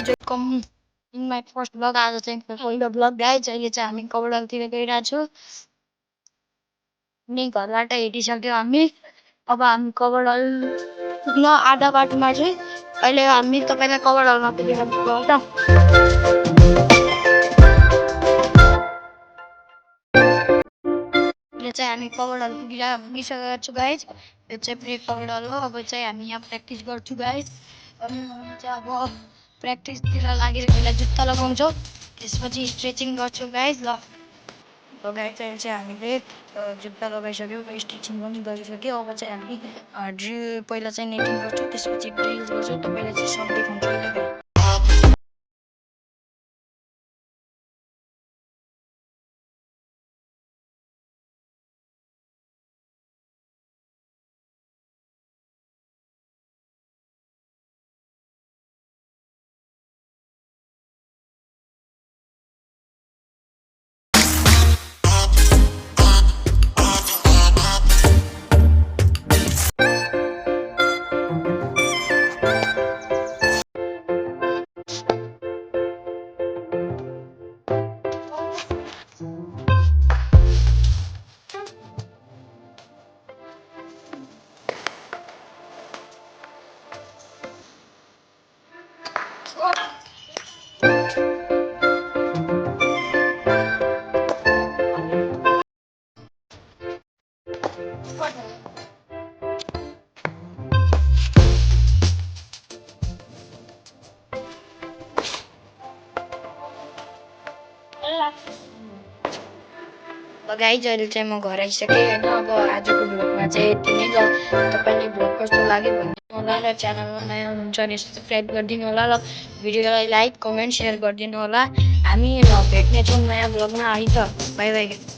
Guys welcome in my first blog. आज चाहिँ पहिलो ब्लग गाइज। अहिले चाहिँ हामी कबडलतिर गइरहेको छु नि। घरबाट हिँडिसक्यो हामी। अब हामी कबडल पुग्न आधा बाटोमा चाहिँ अहिले हामी तपाईँलाई कबडलमा पुगेर पुग्छ। अहिले चाहिँ हामी कबडल पुगिसकेको छु गाइज। यो चाहिँ प्रे कबडल हो। अब चाहिँ हामी यहाँ प्र्याक्टिस गर्छु गाइज। अब प्र्याक्टिसतिर लागेर पहिला जुत्ता लगाउँछौँ, त्यसपछि स्ट्रेचिङ गर्छु गाइज। ल गाइज चाहिँ हामीले जुत्ता लगाइसक्यौँ, स्ट्रेचिङ पनि गरिसक्यो। अब चाहिँ हामी ड्रिल पहिला चाहिँ नेटिङ गर्छौँ, त्यसपछि ड्रिल गर्छौँ। तपाईँलाई चाहिँ सब देखाउँछु। गाइज अहिले चाहिँ म घर आइसकेँ होइन। अब आजको भ्लगमा चाहिँ यति नै। ल तपाईँले भ्लग कस्तो लाग्यो भनिदिनु होला र च्यानलमा नयाँ हुनुहुन्छ भने सब्सक्राइब गरिदिनु होला। र भिडियोलाई लाइक कमेन्ट सेयर गरिदिनु होला। हामी भेट्नेछौँ नयाँ भ्लगमा। है त, बाई बाई।